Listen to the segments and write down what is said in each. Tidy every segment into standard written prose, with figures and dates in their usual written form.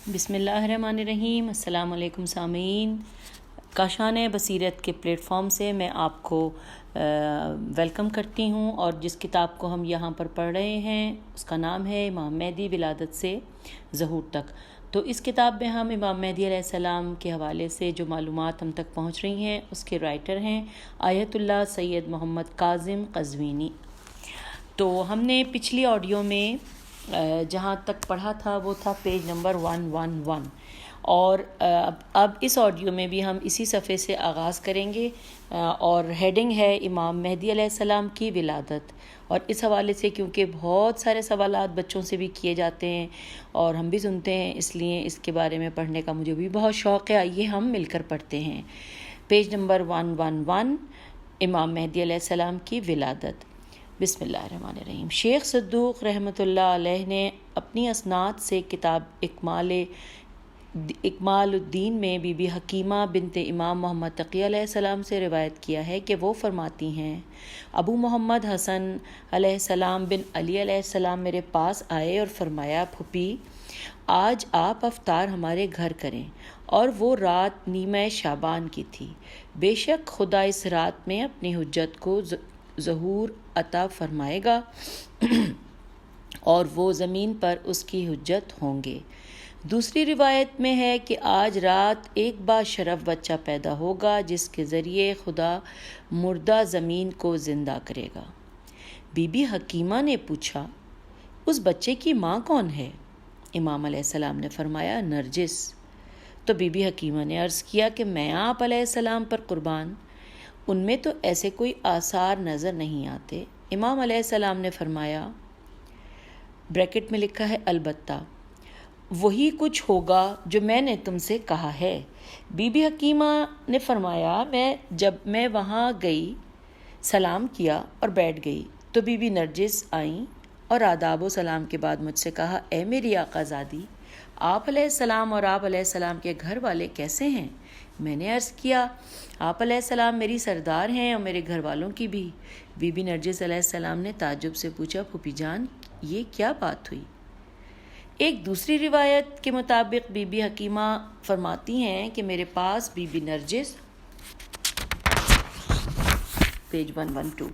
بسم اللہ الرحمن الرحیم۔ السلام علیکم سامعین، کاشان بصیرت کے پلیٹ فارم سے میں آپ کو ویلکم کرتی ہوں، اور جس کتاب کو ہم یہاں پر پڑھ رہے ہیں اس کا نام ہے امام مہدی ولادت سے ظہور تک۔ تو اس کتاب میں ہم امام مہدی علیہ السلام کے حوالے سے جو معلومات ہم تک پہنچ رہی ہیں اس کے رائٹر ہیں آیت اللہ سید محمد کاظم قزوینی۔ تو ہم نے پچھلی آڈیو میں جہاں تک پڑھا تھا وہ تھا پیج نمبر 111، اور اب اس آڈیو میں بھی ہم اسی صفحے سے آغاز کریں گے، اور ہیڈنگ ہے امام مہدی علیہ السلام کی ولادت۔ اور اس حوالے سے کیونکہ بہت سارے سوالات بچوں سے بھی کیے جاتے ہیں اور ہم بھی سنتے ہیں، اس لیے اس کے بارے میں پڑھنے کا مجھے بھی بہت شوق ہے۔ آئیے ہم مل کر پڑھتے ہیں پیج نمبر 111، امام مہدی علیہ السلام کی ولادت۔ بسم اللہ الرحمن الرحیم۔ شیخ صدوق رحمۃ اللہ علیہ نے اپنی اسناد سے کتاب اکمال الدین میں بی بی حکیمہ بنت امام محمد تقی علیہ السلام سے روایت کیا ہے کہ وہ فرماتی ہیں، ابو محمد حسن علیہ السلام بن علی علیہ السلام میرے پاس آئے اور فرمایا، پھوپھی آج آپ افطار ہمارے گھر کریں، اور وہ رات نیمہ شعبان کی تھی۔ بے شک خدا اس رات میں اپنی حجت کو ظہور عطا فرمائے گا اور وہ زمین پر اس کی حجت ہوں گے۔ دوسری روایت میں ہے کہ آج رات ایک باشرف بچہ پیدا ہوگا جس کے ذریعے خدا مردہ زمین کو زندہ کرے گا۔ بی بی حکیمہ نے پوچھا، اس بچے کی ماں کون ہے؟ امام علیہ السلام نے فرمایا، نرجس۔ تو بی بی حکیمہ نے عرض کیا کہ میں آپ علیہ السلام پر قربان، ان میں تو ایسے کوئی آثار نظر نہیں آتے۔ امام علیہ السلام نے فرمایا، بریکٹ میں لکھا ہے البتہ وہی کچھ ہوگا جو میں نے تم سے کہا ہے۔ بی بی حکیمہ نے فرمایا، جب میں وہاں گئی سلام کیا اور بیٹھ گئی تو بی بی نرجس آئیں اور آداب و سلام کے بعد مجھ سے کہا، اے میری آقا زادی، آپ علیہ السلام اور آپ علیہ السلام کے گھر والے کیسے ہیں؟ میں نے عرض کیا، آپ علیہ السلام میری سردار ہیں اور میرے گھر والوں کی بھی۔ بی بی نرجس علیہ السلام نے تعجب سے پوچھا، پھوپھی جان یہ کیا بات ہوئی؟ ایک دوسری روایت کے مطابق بی بی حکیمہ فرماتی ہیں کہ میرے پاس Bibi Nargis page 112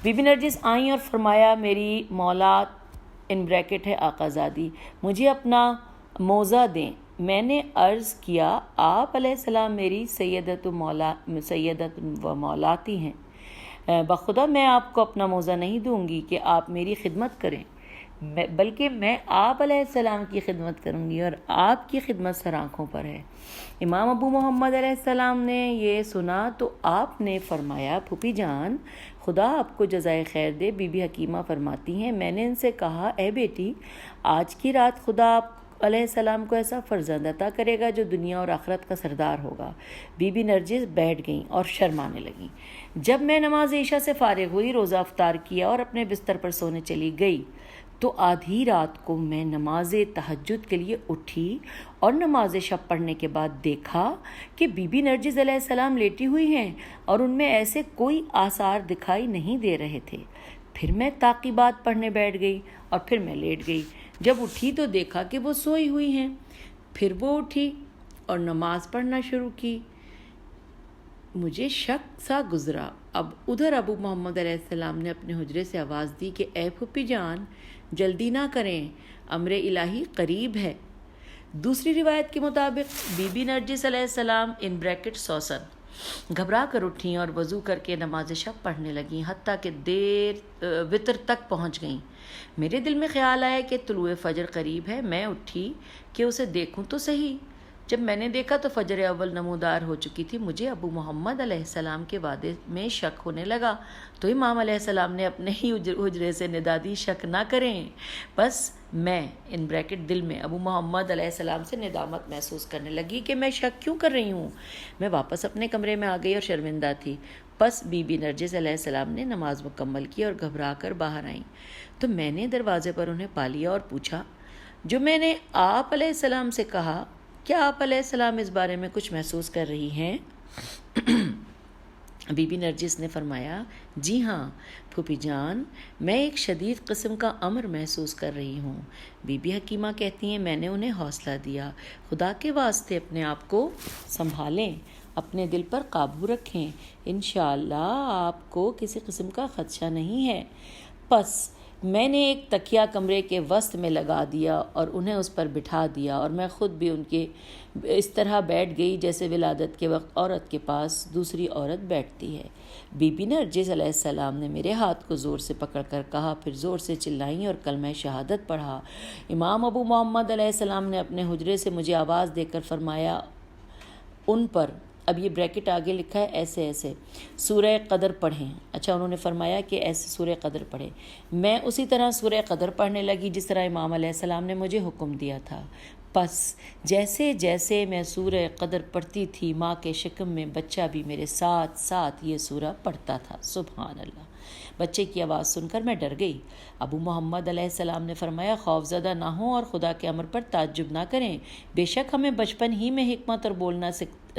Bibi Nargis آئیں اور فرمایا، میری مولات ان بریکٹ ہے آقا زادی، مجھے اپنا موزہ دیں۔ میں نے عرض کیا، آپ علیہ السلام میری سیدت و مولاتی ہیں، بخدا میں آپ کو اپنا موزہ نہیں دوں گی کہ آپ میری خدمت کریں، بلکہ میں آپ علیہ السلام کی خدمت کروں گی، اور آپ کی خدمت سر آنکھوں پر ہے۔ امام ابو محمد علیہ السلام نے یہ سنا تو آپ نے فرمایا، پھوپھی جان خدا آپ کو جزائے خیر دے۔ بی بی حکیمہ فرماتی ہیں، میں نے ان سے کہا، اے بیٹی، آج کی رات خدا آپ علیہ السلام کو ایسا فرزند عطا کرے گا جو دنیا اور آخرت کا سردار ہوگا۔ بی بی نرجس بیٹھ گئیں اور شرمانے لگیں۔ جب میں نماز عشاء سے فارغ ہوئی، روزہ افطار کیا اور اپنے بستر پر سونے چلی گئی تو آدھی رات کو میں نماز تہجد کے لیے اٹھی اور نماز شب پڑھنے کے بعد دیکھا کہ بی بی نرجس علیہ السلام لیٹی ہوئی ہیں اور ان میں ایسے کوئی آثار دکھائی نہیں دے رہے تھے۔ پھر میں تعقیبات پڑھنے بیٹھ گئی اور پھر میں لیٹ گئی۔ جب اٹھی تو دیکھا کہ وہ سوئی ہوئی ہیں۔ پھر وہ اٹھی اور نماز پڑھنا شروع کی۔ مجھے شک سا گزرا۔ اب ادھر ابو محمد علیہ السلام نے اپنے حجرے سے آواز دی کہ اے پھوپھی جان جلدی نہ کریں، امر الہی قریب ہے۔ دوسری روایت کے مطابق بی بی نرجس علیہ السلام ان بریکٹ سوسن گھبرا کر اٹھیں اور وضو کر کے نماز شب پڑھنے لگیں، حتیٰ کہ دیر وتر تک پہنچ گئیں۔ میرے دل میں خیال آیا کہ طلوع فجر قریب ہے۔ میں اٹھی کہ اسے دیکھوں تو صحیح۔ جب میں نے دیکھا تو فجر اول نمودار ہو چکی تھی۔ مجھے ابو محمد علیہ السلام کے وعدے میں شک ہونے لگا، تو امام علیہ السلام نے اپنے ہی حجرے سے ندا دی، شک نہ کریں۔ بس میں ان بریکٹ دل میں ابو محمد علیہ السلام سے ندامت محسوس کرنے لگی کہ میں شک کیوں کر رہی ہوں۔ میں واپس اپنے کمرے میں آ گئی اور شرمندہ تھی۔ بس بی بی نرجس علیہ السلام نے نماز مکمل کی اور گھبرا کر باہر آئیں تو میں نے دروازے پر انہیں پا لیا اور پوچھا، جو میں نے آپ علیہ السلام سے کہا، کیا آپ علیہ السلام اس بارے میں کچھ محسوس کر رہی ہیں؟ بی بی نرجس نے فرمایا جی ہاں پھوپھی جان، میں ایک شدید قسم کا امر محسوس کر رہی ہوں۔ بی بی حکیمہ کہتی ہیں میں نے انہیں حوصلہ دیا، خدا کے واسطے اپنے آپ کو سنبھالیں، اپنے دل پر قابو رکھیں، انشاءاللہ آپ کو کسی قسم کا خدشہ نہیں ہے۔ پس میں نے ایک تکیہ کمرے کے وسط میں لگا دیا اور انہیں اس پر بٹھا دیا، اور میں خود بھی ان کے اس طرح بیٹھ گئی جیسے ولادت کے وقت عورت کے پاس دوسری عورت بیٹھتی ہے۔ بی بی نرجس علیہ السلام نے میرے ہاتھ کو زور سے پکڑ کر کہا، پھر زور سے چلائیں اور کلمہ شہادت پڑھا۔ امام ابو محمد علیہ السلام نے اپنے حجرے سے مجھے آواز دے کر فرمایا ان پر، اب یہ بریکٹ آگے لکھا ہے ایسے ایسے، سورہ قدر پڑھیں۔ اچھا، انہوں نے فرمایا کہ ایسے سورہ قدر پڑھیں۔ میں اسی طرح سورہ قدر پڑھنے لگی جس طرح امام علیہ السلام نے مجھے حکم دیا تھا۔ پس جیسے جیسے میں سورہ قدر پڑھتی تھی، ماں کے شکم میں بچہ بھی میرے ساتھ ساتھ یہ سورہ پڑھتا تھا۔ سبحان اللہ! بچے کی آواز سن کر میں ڈر گئی۔ ابو محمد علیہ السلام نے فرمایا خوف زدہ نہ ہوں اور خدا کے امر پر تعجب نہ کریں، بے شک ہمیں بچپن ہی میں حکمت اور بولنا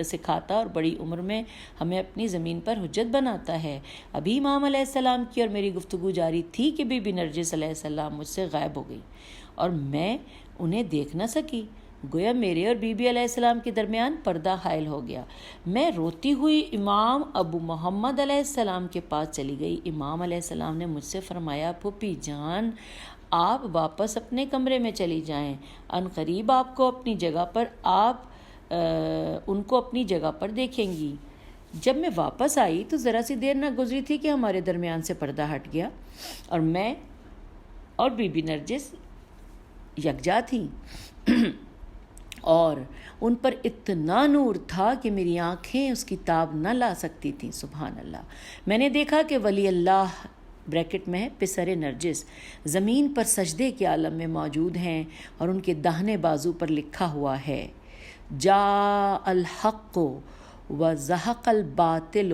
سکھاتا اور بڑی عمر میں ہمیں اپنی زمین پر حجت بناتا ہے۔ ابھی امام علیہ السلام کی اور میری گفتگو جاری تھی کہ بی بی نرجس علیہ السلام مجھ سے غائب ہو گئی اور میں انہیں دیکھ نہ سکی، گویا میرے اور بی بی علیہ السلام کے درمیان پردہ حائل ہو گیا۔ میں روتی ہوئی امام ابو محمد علیہ السلام کے پاس چلی گئی۔ امام علیہ السلام نے مجھ سے فرمایا پھوپھی جان، آپ واپس اپنے کمرے میں چلی جائیں، ان قریب آپ کو اپنی جگہ پر ان کو اپنی جگہ پر دیکھیں گی۔ جب میں واپس آئی تو ذرا سی دیر نہ گزری تھی کہ ہمارے درمیان سے پردہ ہٹ گیا اور میں اور بی بی نرجس یکجا تھیں اور ان پر اتنا نور تھا کہ میری آنکھیں اس کی تاب نہ لا سکتی تھیں۔ سبحان اللہ! میں نے دیکھا کہ ولی اللہ بریکٹ میں پسر نرجس زمین پر سجدے کے عالم میں موجود ہیں اور ان کے داہنے بازو پر لکھا ہوا ہے جاء الحق وزهق الباطل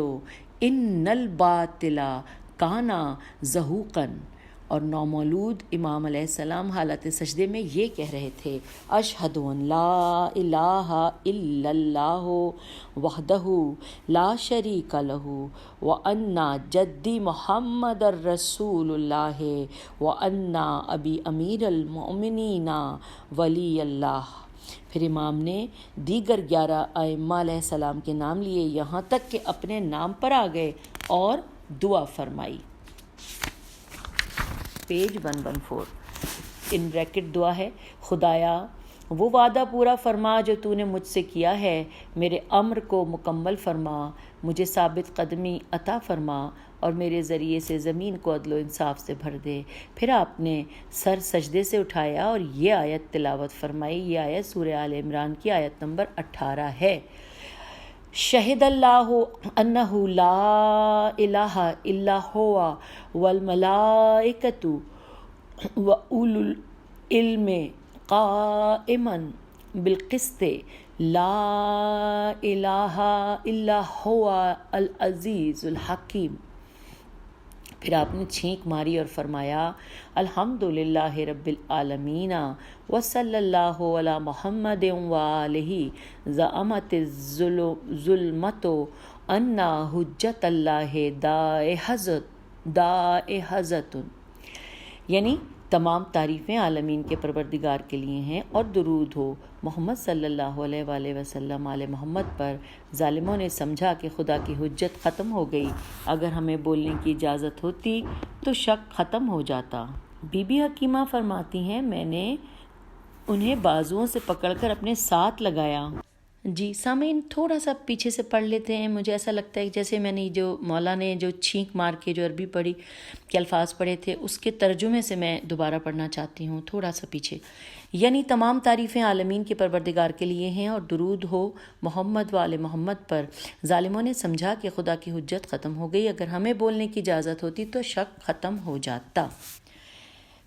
ان الباطل کان زہوقا، اور نومولود امام علیہ السلام حالت سجدے میں یہ کہہ رہے تھے اشہد ان لا الہ الا اللہ وحدہ لا شریک لہ وان جدی محمد الرسول اللہ وان ابی امیر المؤمنین ولی اللہ۔ پھر امام نے دیگر 11 ائمہ علیہ السلام کے نام لیے یہاں تک کہ اپنے نام پر آ گئے اور دعا فرمائی۔ پیج 114 ان بریکٹ دعا ہے، خدایا وہ وعدہ پورا فرما جو تو نے مجھ سے کیا ہے، میرے امر کو مکمل فرما، مجھے ثابت قدمی عطا فرما اور میرے ذریعے سے زمین کو عدل و انصاف سے بھر دے۔ پھر آپ نے سر سجدے سے اٹھایا اور یہ آیت تلاوت فرمائی۔ یہ آیت سورہ آل عمران کی آیت نمبر 18 ہے۔ شہد اللہ انہ لا الہ الا ہوا والملائکۃ واولو العلم قائما بالقسط لا الہ الا ہوا العزیز الحکیم۔ پھر آپ نے چھینک ماری اور فرمایا الحمدللہ رب العالمین وصلی اللہ علی محمد وآلہ زعمت الظلمت ان حجت اللہ دائحۃ، یعنی تمام تعریفیں عالمین کے پروردگار کے لیے ہیں اور درود ہو محمد صلی اللہ علیہ وآلہ وسلم آل محمد پر۔ ظالموں نے سمجھا کہ خدا کی حجت ختم ہو گئی، اگر ہمیں بولنے کی اجازت ہوتی تو شک ختم ہو جاتا۔ بی بی حکیمہ فرماتی ہیں میں نے انہیں بازوؤں سے پکڑ کر اپنے ساتھ لگایا۔ جی سامعین، تھوڑا سا پیچھے سے پڑھ لیتے ہیں۔ مجھے ایسا لگتا ہے جیسے میں نے جو مولا نے جو چھینک مار کے جو عربی پڑھی کے الفاظ پڑھے تھے اس کے ترجمے سے میں دوبارہ پڑھنا چاہتی ہوں تھوڑا سا پیچھے۔ یعنی تمام تعریفیں عالمین کے پروردگار کے لیے ہیں اور درود ہو محمد و آل محمد پر۔ ظالموں نے سمجھا کہ خدا کی حجت ختم ہو گئی، اگر ہمیں بولنے کی اجازت ہوتی تو شک ختم ہو جاتا۔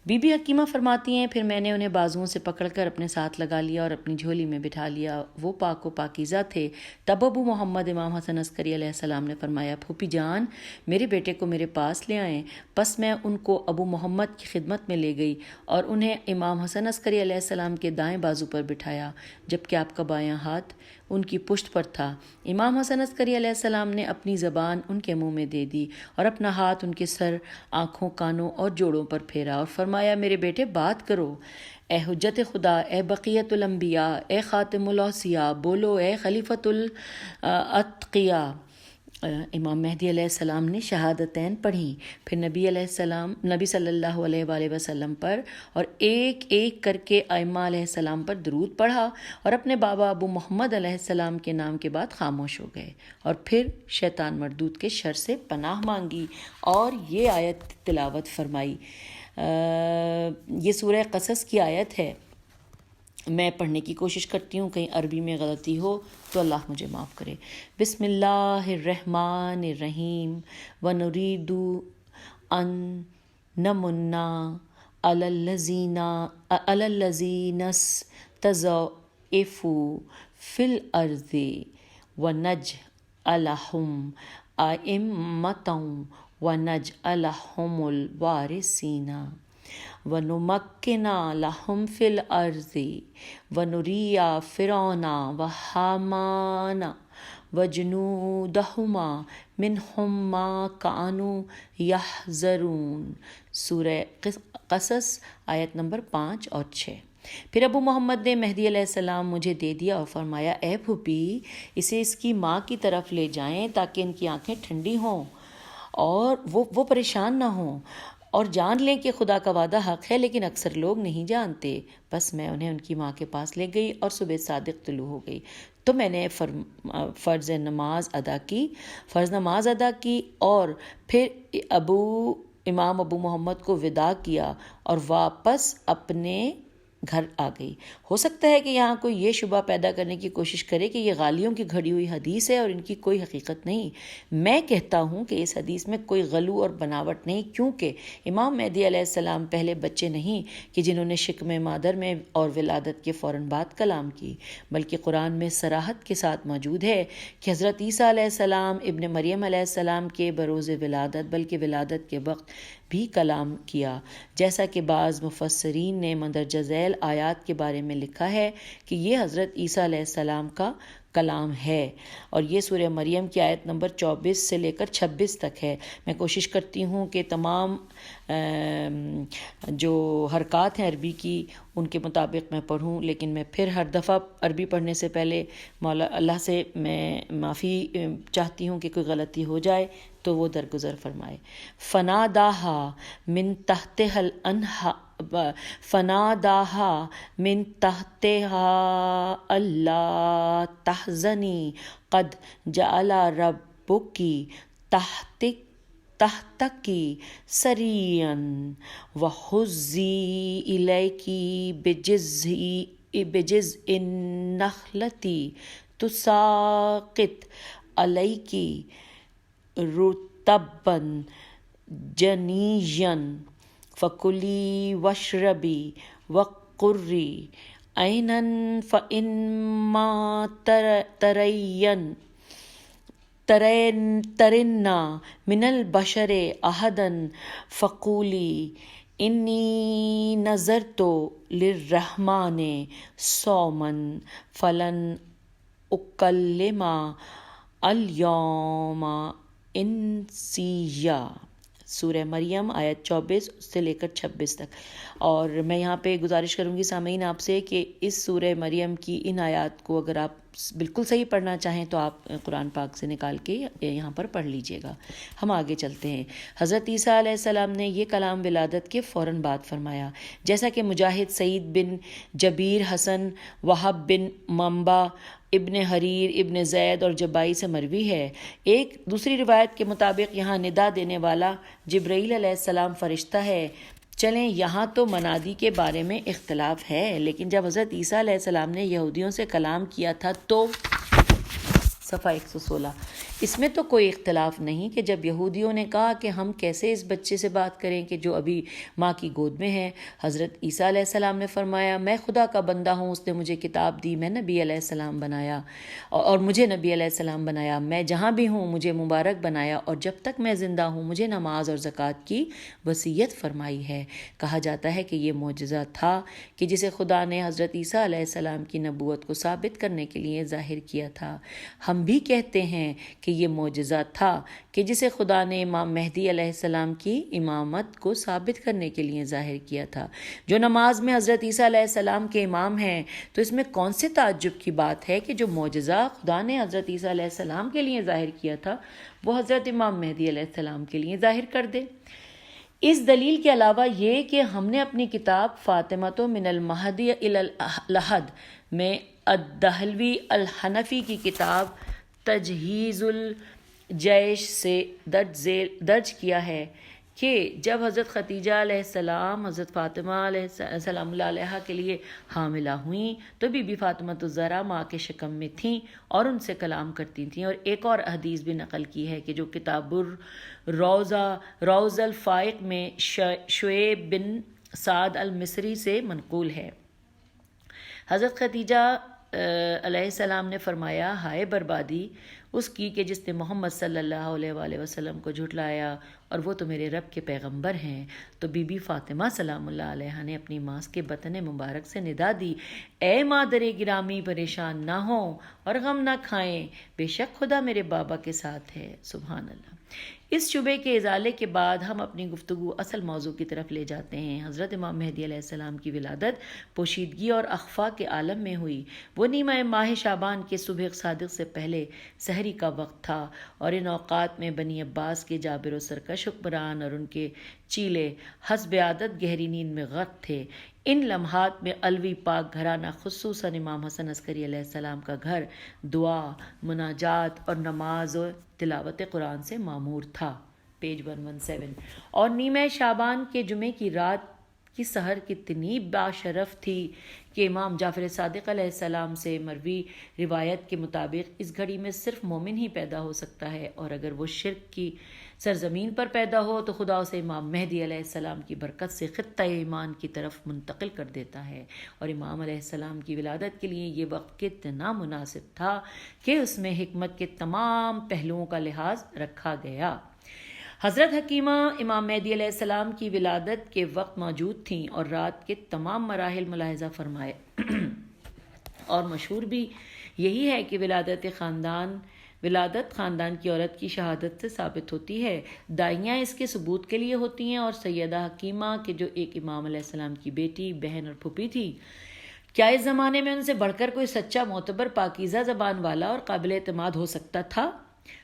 بی بی حکیمہ فرماتی ہیں پھر میں نے انہیں بازوؤں سے پکڑ کر اپنے ساتھ لگا لیا اور اپنی جھولی میں بٹھا لیا، وہ پاک و پاکیزہ تھے۔ تب ابو محمد امام حسن عسکری علیہ السلام نے فرمایا، پھوپھی جان میرے بیٹے کو میرے پاس لے آئیں۔ پس میں ان کو ابو محمد کی خدمت میں لے گئی اور انہیں امام حسن عسکری علیہ السلام کے دائیں بازو پر بٹھایا، جبکہ آپ کا بایاں ہاتھ ان کی پشت پر تھا۔ امام حسن عسکری علیہ السلام نے اپنی زبان ان کے منہ میں دے دی اور اپنا ہاتھ ان کے سر، آنکھوں، کانوں اور جوڑوں پر پھیرا اور فرمایا، میرے بیٹے بات کرو، اے حجت خدا، اے بقیت الانبیاء، اے خاتم الاوصیاء، بولو اے خلیفۃ الاتقیاء۔ امام مہدی علیہ السلام نے شہادتین پڑھیں، پھر نبی صلی اللہ علیہ وآلہ وسلم پر اور ایک ایک کر کے ائمہ علیہ السلام پر درود پڑھا اور اپنے بابا ابو محمد علیہ السلام کے نام کے بعد خاموش ہو گئے اور پھر شیطان مردود کے شر سے پناہ مانگی اور یہ آیت تلاوت فرمائی۔ یہ سورہ قصص کی آیت ہے، میں پڑھنے کی کوشش کرتی ہوں، کہیں عربی میں غلطی ہو تو اللہ مجھے معاف کرے۔ بسم اللہ الرحمن الرحیم وَنُرِيدُ أَن نَمُنَّ عَلَى الَّذِينَ اسْتُضْعِفُوا فِي الْأَرْضِ وَنَجْعَلَهُمْ أَئِمَّةً وَنَجْعَلَهُمُ الْوَارِثِينَ وَنُمَكِّنَ لَهُمْ فِي الْأَرْضِ وَنُرِيَ فِرْعَوْنَ وَهَامَانَ وَجُنُودَهُمَا مِنْهُمْ مَا كَانُوا يَحْذَرُونَ۔ سورہ قصص آیت نمبر 5 اور 6۔ پھر ابو محمد نے مہدی علیہ السلام مجھے دے دیا اور فرمایا، اے پھوپھی، اسے اس کی ماں کی طرف لے جائیں تاکہ ان کی آنکھیں ٹھنڈی ہوں اور وہ پریشان نہ ہوں اور جان لیں کہ خدا کا وعدہ حق ہے، لیکن اکثر لوگ نہیں جانتے۔ بس میں انہیں ان کی ماں کے پاس لے گئی اور صبح صادق طلوع ہو گئی تو میں نے فرض نماز ادا کی اور پھر امام ابو محمد کو وداع کیا اور واپس اپنے گھر آ گئی۔ ہو سکتا ہے کہ یہاں کوئی یہ شبہ پیدا کرنے کی کوشش کرے کہ یہ غالیوں کی گھڑی ہوئی حدیث ہے اور ان کی کوئی حقیقت نہیں۔ میں کہتا ہوں کہ اس حدیث میں کوئی غلو اور بناوٹ نہیں، کیونکہ امام مہدی علیہ السلام پہلے بچے نہیں کہ جنہوں نے شکم مادر میں اور ولادت کے فوراً بعد کلام کی، بلکہ قرآن میں صراحت کے ساتھ موجود ہے کہ حضرت عیسیٰ علیہ السلام ابن مریم علیہ السلام کے بروز ولادت بلکہ ولادت کے وقت بھی کلام کیا، جیسا کہ بعض مفسرین نے مندرجہ ذیل آیات کے بارے میں لکھا ہے کہ یہ حضرت عیسیٰ علیہ السلام کا کلام ہے، اور یہ سورہ مریم کی آیت نمبر 24 سے لے کر 26 تک ہے۔ میں کوشش کرتی ہوں کہ تمام جو حرکات ہیں عربی کی ان کے مطابق میں پڑھوں، لیکن میں پھر ہر دفعہ عربی پڑھنے سے پہلے مولا اللہ سے میں معافی چاہتی ہوں کہ کوئی غلطی ہو جائے تو وہ درگزر فرمائے۔ فناداہا من تحتہا اللہ تحزنی قد جعل ربکی تحتکی سریا وحزی الیکی بجزء النخلۃ تساقط علیکی رطبا جنیا فکلی واشربی وقری عینا فإما ترین من البشر احدا فقولی انی نذرت للرحمن صوما فلن اکلم الیوم انسیا۔ سورہ مریم آیت 24 سے لے کر 26 تک۔ اور میں یہاں پہ گزارش کروں گی سامعین آپ سے کہ اس سورہ مریم کی ان آیات کو اگر آپ بالکل صحیح پڑھنا چاہیں تو آپ قرآن پاک سے نکال کے یہاں پر پڑھ لیجئے گا۔ ہم آگے چلتے ہیں۔ حضرت عیسیٰ علیہ السلام نے یہ کلام ولادت کے فوراً بعد فرمایا، جیسا کہ مجاہد، سعید بن جبیر، حسن، وہب بن منبع، ابن حریر، ابن زید اور جبائی سے مروی ہے۔ ایک دوسری روایت کے مطابق یہاں ندا دینے والا جبرائیل علیہ السلام فرشتہ ہے۔ چلیں یہاں تو منادی کے بارے میں اختلاف ہے، لیکن جب حضرت عیسیٰ علیہ السلام نے یہودیوں سے کلام کیا تھا تو صفحہ 116۔ اس میں تو کوئی اختلاف نہیں کہ جب یہودیوں نے کہا کہ ہم کیسے اس بچے سے بات کریں کہ جو ابھی ماں کی گود میں ہے، حضرت عیسیٰ علیہ السلام نے فرمایا میں خدا کا بندہ ہوں، اس نے مجھے کتاب دی، میں نبی علیہ السلام بنایا اور مجھے نبی علیہ السلام بنایا، میں جہاں بھی ہوں مجھے مبارک بنایا، اور جب تک میں زندہ ہوں مجھے نماز اور زکوٰۃ کی وصیت فرمائی ہے۔ کہا جاتا ہے کہ یہ معجزہ تھا کہ جسے خدا نے حضرت عیسیٰ علیہ السلام کی نبوت کو ثابت کرنے کے لیے ظاہر کیا تھا۔ ہم بھی کہتے ہیں کہ یہ معجزہ تھا کہ جسے خدا نے امام مہدی علیہ السلام کی امامت کو ثابت کرنے کے لیے ظاہر کیا تھا۔ جو نماز میں حضرت عیسیٰ علیہ السلام کے امام ہیں تو اس میں کون سے تعجب کی بات ہے کہ جو معجزہ خدا نے حضرت عیسیٰ علیہ السلام کے لیے ظاہر کیا تھا وہ حضرت امام مہدی علیہ السلام کے لیے ظاہر کر دے۔ اس دلیل کے علاوہ یہ کہ ہم نے اپنی کتاب فاطمۃ من المہدی الی الحد میں الدہلوی الحنفی کی کتاب تجہیز الجیش سے درج کیا ہے کہ جب حضرت خدیجہ علیہ السلام حضرت فاطمہ علیہ السلام علیہ کے لیے حاملہ ہوئیں تو بی بی فاطمہ الزہرا ماں کے شکم میں تھیں اور ان سے کلام کرتی تھیں۔ اور ایک اور حدیث بھی نقل کی ہے کہ جو کتاب روض الفائق میں شعیب بن سعد المصری سے منقول ہے۔ حضرت خدیجہ علیہ السلام نے فرمایا ہائے بربادی اس کی کہ جس نے محمد صلی اللہ علیہ وآلہ وسلم کو جھٹلایا اور وہ تو میرے رب کے پیغمبر ہیں۔ تو بی بی فاطمہ سلام اللہ علیہ نے اپنی ماں کے بطن مبارک سے ندا دی اے مادر گرامی پریشان نہ ہوں اور غم نہ کھائیں، بے شک خدا میرے بابا کے ساتھ ہے۔ سبحان اللہ۔ اس شبے کے ازالے کے بعد ہم اپنی گفتگو اصل موضوع کی طرف لے جاتے ہیں۔ حضرت امام مہدی علیہ السلام کی ولادت پوشیدگی اور اخفا کے عالم میں ہوئی۔ وہ نیمہ ماہ شعبان کے صبح صادق سے پہلے سحری کا وقت تھا اور ان اوقات میں بنی عباس کے جابر و سرکش حکمران اور ان کے چیلے حسب عادت گہری نیند میں غرق تھے۔ ان لمحات میں علوی پاک گھرانہ خصوصاً امام حسن عسکری علیہ السلام کا گھر دعا، مناجات اور نماز و تلاوت قرآن سے معمور تھا۔ پیج 117۔ اور نیمہ شعبان کے جمعے کی رات کی سحر کتنی باشرف تھی کہ امام جعفر صادق علیہ السلام سے مروی روایت کے مطابق اس گھڑی میں صرف مومن ہی پیدا ہو سکتا ہے، اور اگر وہ شرک کی سرزمین پر پیدا ہو تو خدا اسے امام مہدی علیہ السلام کی برکت سے خطہ ایمان کی طرف منتقل کر دیتا ہے۔ اور امام علیہ السلام کی ولادت کے لیے یہ وقت کتنا مناسب تھا کہ اس میں حکمت کے تمام پہلوؤں کا لحاظ رکھا گیا۔ حضرت حکیمہ امام مہدی علیہ السلام کی ولادت کے وقت موجود تھیں اور رات کے تمام مراحل ملاحظہ فرمائے اور مشہور بھی یہی ہے کہ ولادت خاندان کی عورت کی شہادت سے ثابت ہوتی ہے۔ دائیاں اس کے ثبوت کے لیے ہوتی ہیں، اور سیدہ حکیمہ کہ جو ایک امام علیہ السلام کی بیٹی، بہن اور پھوپھی تھی، کیا اس زمانے میں ان سے بڑھ کر کوئی سچا، معتبر، پاکیزہ زبان والا اور قابل اعتماد ہو سکتا تھا؟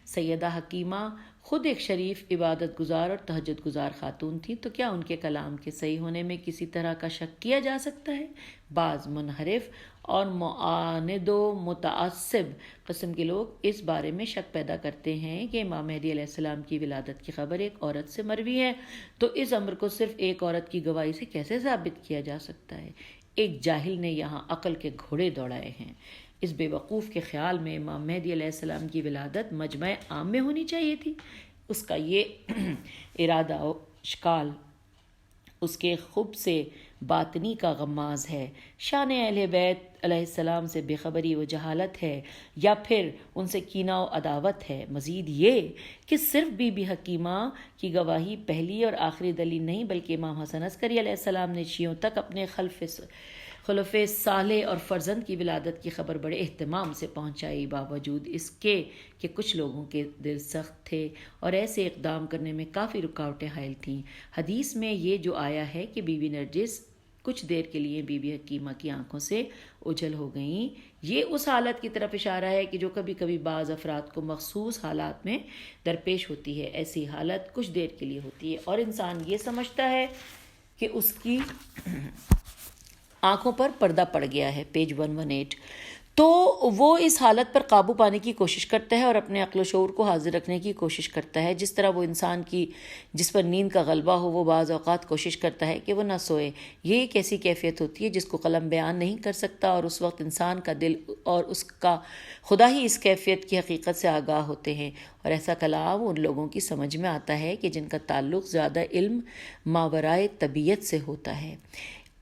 سیدہ حکیمہ خود ایک شریف، عبادت گزار اور تہجد گزار خاتون تھی، تو کیا ان کے کلام کے صحیح ہونے میں کسی طرح کا شک کیا جا سکتا ہے؟ بعض منحرف اور معاند و متعصب قسم کے لوگ اس بارے میں شک پیدا کرتے ہیں کہ امام مہدی علیہ السلام کی ولادت کی خبر ایک عورت سے مروی ہے، تو اس امر کو صرف ایک عورت کی گواہی سے کیسے ثابت کیا جا سکتا ہے؟ ایک جاہل نے یہاں عقل کے گھوڑے دوڑائے ہیں۔ اس بے وقوف کے خیال میں امام مہدی علیہ السلام کی ولادت مجمع عام میں ہونی چاہیے تھی۔ اس کا یہ ارادہ و اشکال اس کے خب سے باطنی کا غماز ہے، شان اہل بیت علیہ السلام سے بے خبری و جہالت ہے، یا پھر ان سے کینہ و عداوت ہے۔ مزید یہ کہ صرف بی بی حکیمہ کی گواہی پہلی اور آخری دلیل نہیں، بلکہ امام حسن عسکری علیہ السلام نے شیعوں تک اپنے خلف صالح اور فرزند کی ولادت کی خبر بڑے اہتمام سے پہنچائی، باوجود اس کے کہ کچھ لوگوں کے دل سخت تھے اور ایسے اقدام کرنے میں کافی رکاوٹیں حائل تھیں۔ حدیث میں یہ جو آیا ہے کہ بی بی نرجس کچھ دیر کے لیے بی بی حکیمہ کی آنکھوں سے اوجھل ہو گئیں، یہ اس حالت کی طرف اشارہ ہے کہ جو کبھی کبھی بعض افراد کو مخصوص حالات میں درپیش ہوتی ہے۔ ایسی حالت کچھ دیر کے لیے ہوتی ہے اور انسان یہ سمجھتا ہے کہ اس کی آنکھوں پر پردہ پڑ گیا ہے۔ پیج 118۔ تو وہ اس حالت پر قابو پانے کی کوشش کرتا ہے اور اپنے عقل و شعور کو حاضر رکھنے کی کوشش کرتا ہے. جس طرح وہ انسان کی جس پر نیند کا غلبہ ہو وہ بعض اوقات کوشش کرتا ہے کہ وہ نہ سوئے. یہ ایک ایسی کیفیت ہوتی ہے جس کو قلم بیان نہیں کر سکتا، اور اس وقت انسان کا دل اور اس کا خدا ہی اس کیفیت کی حقیقت سے آگاہ ہوتے ہیں. اور ایسا کلام ان لوگوں کی سمجھ میں آتا ہے کہ جن کا تعلق زیادہ علم ماورائے طبیعت سے ہوتا ہے.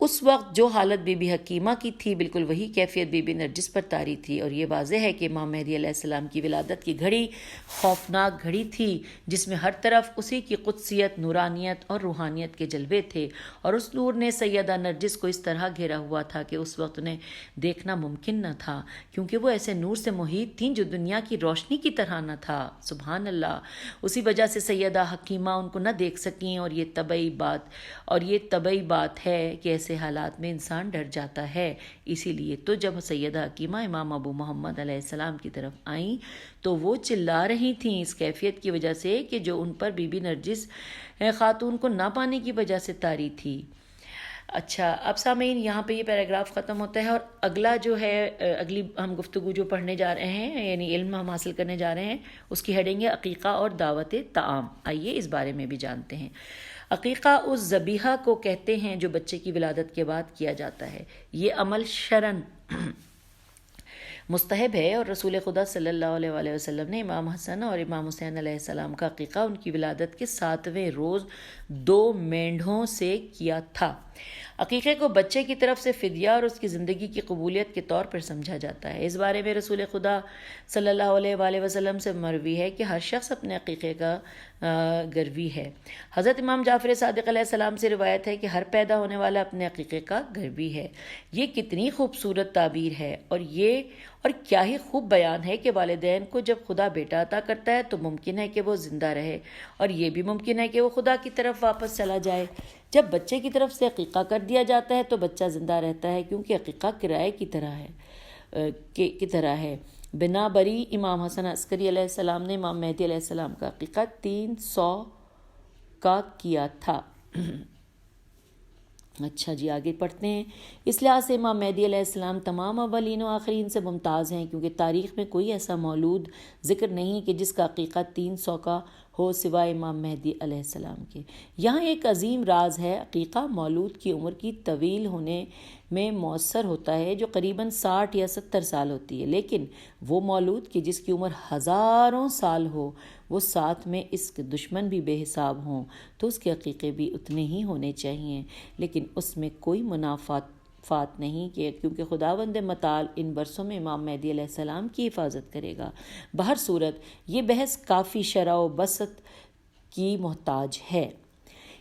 اس وقت جو حالت بی بی حکیمہ کی تھی بالکل وہی کیفیت بی بی نرجس پر طاری تھی، اور یہ واضح ہے کہ امام مہدی علیہ السلام کی ولادت کی گھڑی خوفناک گھڑی تھی جس میں ہر طرف اسی کی قدسیت، نورانیت اور روحانیت کے جلوے تھے، اور اس نور نے سیدہ نرجس کو اس طرح گھیرا ہوا تھا کہ اس وقت انہیں دیکھنا ممکن نہ تھا، کیونکہ وہ ایسے نور سے محیط تھیں جو دنیا کی روشنی کی طرح نہ تھا. سبحان اللہ. اسی وجہ سے سیدہ حکیمہ ان کو نہ دیکھ سکیں، اور یہ طبعی بات ہے کہ ایسے حالات میں انسان ڈر جاتا ہے. اسی لیے تو جب سیدہ حکیمہ امام ابو محمد علیہ السلام کی طرف آئیں تو وہ چلا رہی تھیں اس کیفیت کی وجہ سے کہ جو ان پر بی بی نرجس خاتون کو نہ پانے کی وجہ سے طاری تھی. اچھا، اب سامعین یہاں پہ یہ پیراگراف ختم ہوتا ہے، اور اگلا جو ہے اگلی ہم گفتگو جو پڑھنے جا رہے ہیں، یعنی علم ہم حاصل کرنے جا رہے ہیں، اس کی ہیڈنگ ہے عقیقہ اور دعوت طعام. آئیے اس بارے میں بھی جانتے ہیں. عقیقہ اس ذبیحہ کو کہتے ہیں جو بچے کی ولادت کے بعد کیا جاتا ہے. یہ عمل شرعاً مستحب ہے، اور رسول خدا صلی اللہ علیہ وآلہ وسلم نے امام حسن اور امام حسین علیہ السلام کا عقیقہ ان کی ولادت کے 7ویں روز 2 مینڈھوں سے کیا تھا. عقیقے کو بچے کی طرف سے فدیہ اور اس کی زندگی کی قبولیت کے طور پر سمجھا جاتا ہے. اس بارے میں رسول خدا صلی اللہ علیہ وآلہ وسلم سے مروی ہے کہ ہر شخص اپنے عقیقے کا گروی ہے. حضرت امام جعفر صادق علیہ السلام سے روایت ہے کہ ہر پیدا ہونے والا اپنے عقیقے کا گروی ہے. یہ کتنی خوبصورت تعبیر ہے، اور کیا ہی خوب بیان ہے کہ والدین کو جب خدا بیٹا عطا کرتا ہے تو ممکن ہے کہ وہ زندہ رہے، اور یہ بھی ممکن ہے کہ وہ خدا کی طرف واپس چلا جائے. جب بچے کی طرف سے عقیقہ کر دیا جاتا ہے تو بچہ زندہ رہتا ہے، کیونکہ عقیقہ کرائے کی طرح ہے. بنا بری امام حسن عسکری علیہ السلام نے امام مہدی علیہ السلام کا عقیقہ 300 کا کیا تھا. اچھا جی، آگے پڑھتے ہیں. اس لحاظ سے امام مہدی علیہ السلام تمام اولین و آخرین سے ممتاز ہیں، کیونکہ تاریخ میں کوئی ایسا مولود ذکر نہیں کہ جس کا عقیقہ 300 کا ہو سوائے امام مہدی علیہ السلام کے. یہاں ایک عظیم راز ہے. عقیقہ مولود کی عمر کی طویل ہونے میں مؤثر ہوتا ہے جو قریباً 60 یا 70 سال ہوتی ہے، لیکن وہ مولود کی جس کی عمر ہزاروں سال ہو، وہ ساتھ میں اس کے دشمن بھی بے حساب ہوں، تو اس کے عقیقے بھی اتنے ہی ہونے چاہیے. لیکن اس میں کوئی منافات نہیں، کیونکہ خداوند متعال ان برسوں میں امام مہدی علیہ السلام کی حفاظت کرے گا. بہر صورت یہ بحث کافی شرح و بسط کی محتاج ہے.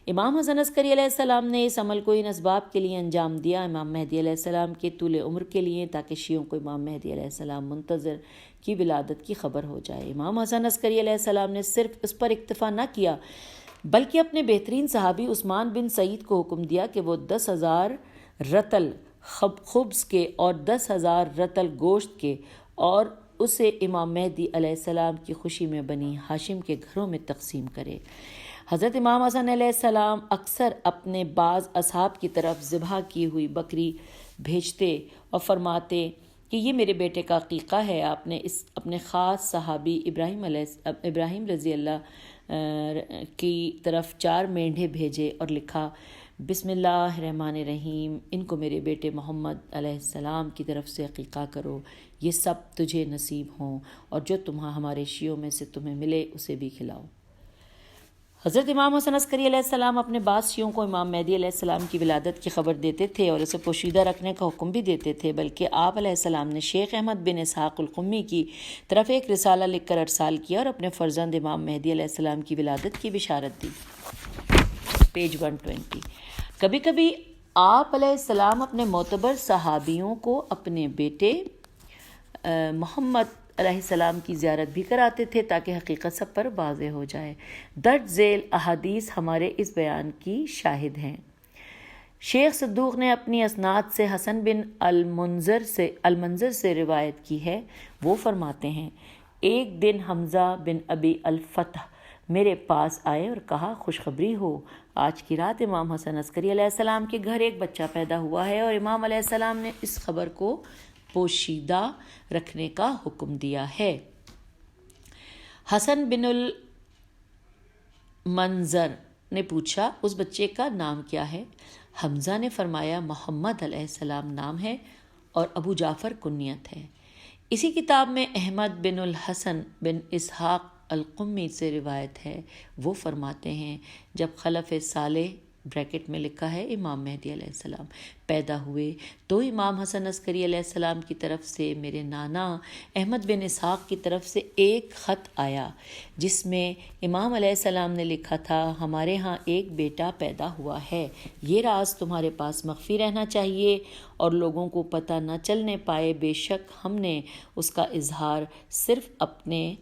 امام حسن عسکری علیہ السلام نے اس عمل کو ان اسباب کے لیے انجام دیا: امام مہدی علیہ السلام کے طول عمر کے لیے، تاکہ شیعوں کو امام مہدی علیہ السلام منتظر کی ولادت کی خبر ہو جائے. امام حسن عسکری علیہ السلام نے صرف اس پر اکتفا نہ کیا بلکہ اپنے بہترین صحابی عثمان بن سعید کو حکم دیا کہ وہ 10,000 رطل خبز کے اور 10,000 رطل گوشت کے، اور اسے امام مہدی علیہ السلام کی خوشی میں بنی ہاشم کے گھروں میں تقسیم کرے. حضرت امام حسن علیہ السلام اکثر اپنے بعض اصحاب کی طرف ذبح کی ہوئی بکری بھیجتے اور فرماتے کہ یہ میرے بیٹے کا عقیقہ ہے. آپ نے اپنے خاص صحابی ابراہیم رضی اللہ کی طرف 4 مینڈھے بھیجے اور لکھا: بسم اللہ الرحمن الرحیم، ان کو میرے بیٹے محمد علیہ السلام کی طرف سے عقیقہ کرو، یہ سب تجھے نصیب ہوں، اور جو ہمارے شیعوں میں سے تمہیں ملے اسے بھی کھلاؤ. حضرت امام حسن عسکری علیہ السلام اپنے بعض شیعوں کو امام مہدی علیہ السلام کی ولادت کی خبر دیتے تھے اور اسے پوشیدہ رکھنے کا حکم بھی دیتے تھے، بلکہ آپ علیہ السلام نے شیخ احمد بن اسحاق القمی کی طرف ایک رسالہ لکھ کر ارسال کیا اور اپنے فرزند امام مہدی علیہ السلام کی ولادت کی بشارت دی. پیج 120. کبھی کبھی آپ علیہ السلام اپنے معتبر صحابیوں کو اپنے بیٹے محمد علیہ السلام کی زیارت بھی کراتے تھے تاکہ حقیقت سب پر واضح ہو جائے. درج ذیل احادیث ہمارے اس بیان کی شاہد ہیں. شیخ صدوق نے اپنی اسناد سے حسن بن المنذر سے روایت کی ہے. وہ فرماتے ہیں: ایک دن حمزہ بن ابی الفتح میرے پاس آئے اور کہا: خوشخبری ہو، آج کی رات امام حسن عسکری علیہ السلام کے گھر ایک بچہ پیدا ہوا ہے. اور امام علیہ السلام نے اس خبر کو پوشیدہ رکھنے کا حکم دیا ہے۔ حسن بن المنظر نے پوچھا اس بچے کا نام کیا ہے؟ حمزہ نے فرمایا محمد علیہ السلام نام ہے اور ابو جعفر کنیت ہے۔ اسی کتاب میں احمد بن الحسن بن اسحاق القمی سے روایت ہے، وہ فرماتے ہیں جب خلف صالح بریکٹ میں لکھا ہے امام مہدی علیہ السلام پیدا ہوئے تو امام حسن عسکری علیہ السلام کی طرف سے میرے نانا احمد بن اسحاق کی طرف سے ایک خط آیا جس میں امام علیہ السلام نے لکھا تھا ہمارے ہاں ایک بیٹا پیدا ہوا ہے، یہ راز تمہارے پاس مخفی رہنا چاہیے اور لوگوں کو پتہ نہ چلنے پائے، بے شک ہم نے اس کا اظہار صرف اپنے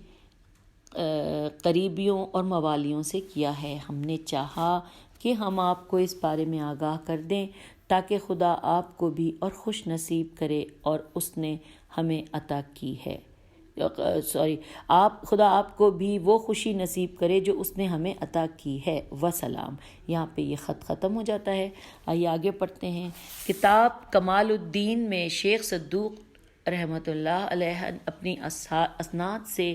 قریبیوں اور موالیوں سے کیا ہے۔ ہم نے چاہا کہ ہم آپ کو اس بارے میں آگاہ کر دیں تاکہ خدا آپ کو بھی اور خوش نصیب کرے اور اس نے ہمیں عطا کی ہے خدا آپ کو بھی وہ خوشی نصیب کرے جو اس نے ہمیں عطا کی ہے، وسلام۔ یہاں پہ یہ خط ختم ہو جاتا ہے۔ آئیے آگے پڑھتے ہیں۔ کتاب کمال الدین میں شیخ صدوق رحمۃ اللہ علیہ اپنی اسناد سے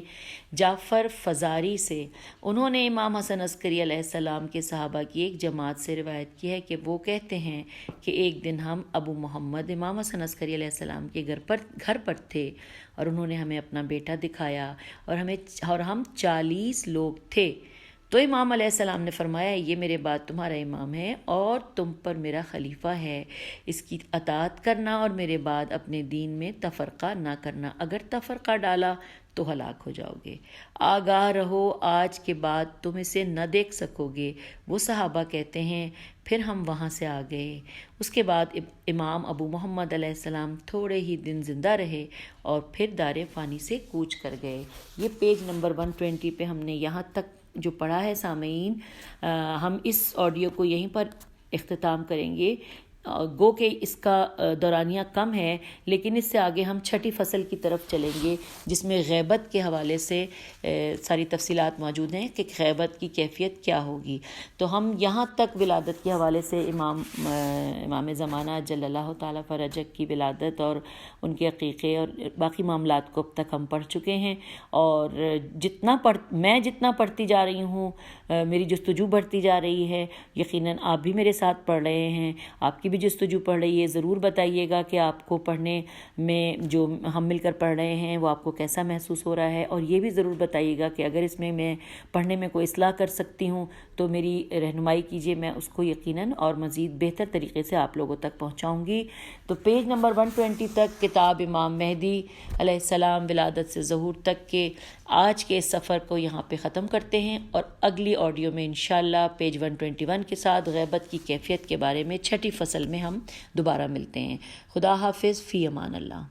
جعفر فزاری سے انہوں نے امام حسن عسکری علیہ السلام کے صحابہ کی ایک جماعت سے روایت کی ہے کہ وہ کہتے ہیں کہ ایک دن ہم ابو محمد امام حسن عسکری علیہ السلام کے گھر پر تھے اور انہوں نے ہمیں اپنا بیٹا دکھایا اور ہم 40 لوگ تھے، تو امام علیہ السلام نے فرمایا یہ میرے بعد تمہارا امام ہے اور تم پر میرا خلیفہ ہے، اس کی اطاعت کرنا اور میرے بعد اپنے دین میں تفرقہ نہ کرنا، اگر تفرقہ ڈالا تو ہلاک ہو جاؤ گے، آگاہ رہو آج کے بعد تم اسے نہ دیکھ سکو گے۔ وہ صحابہ کہتے ہیں پھر ہم وہاں سے آ گئے۔ اس کے بعد امام ابو محمد علیہ السلام تھوڑے ہی دن زندہ رہے اور پھر دار فانی سے کوچ کر گئے۔ یہ پیج نمبر 120 پہ ہم نے یہاں تک جو پڑھا ہے سامعین، ہم اس آڈیو کو یہیں پر اختتام کریں گے، گو کہ اس کا دورانیہ کم ہے، لیکن اس سے آگے ہم چھٹی فصل کی طرف چلیں گے جس میں غیبت کے حوالے سے ساری تفصیلات موجود ہیں کہ غیبت کی کیفیت کیا ہوگی۔ تو ہم یہاں تک ولادت کے حوالے سے امام زمانہ جل اللہ تعالیٰ فرجہ کی ولادت اور ان کے عقیقے اور باقی معاملات کو اب تک ہم پڑھ چکے ہیں، اور میں جتنا پڑھتی جا رہی ہوں میری جستجو بڑھتی جا رہی ہے، یقیناً آپ بھی میرے ساتھ پڑھ رہے ہیں، آپ کی بھی جستجو پڑھ رہی ہے۔ ضرور بتائیے گا کہ آپ کو پڑھنے میں جو ہم مل کر پڑھ رہے ہیں وہ آپ کو کیسا محسوس ہو رہا ہے، اور یہ بھی ضرور بتائیے گا کہ اگر اس میں پڑھنے میں کوئی اصلاح کر سکتی ہوں تو میری رہنمائی کیجیے، میں اس کو یقیناً اور مزید بہتر طریقے سے آپ لوگوں تک پہنچاؤں گی۔ تو پیج نمبر 120 تک کتاب امام مہدی علیہ السلام ولادت سے ظہور تک کے آج کے اس سفر کو یہاں پہ ختم کرتے ہیں، اور اگلی آڈیو میں انشاءاللہ پیج 121 کے ساتھ غیبت کی کیفیت کے بارے میں چھٹی فصل میں ہم دوبارہ ملتے ہیں۔ خدا حافظ، فی امان اللہ۔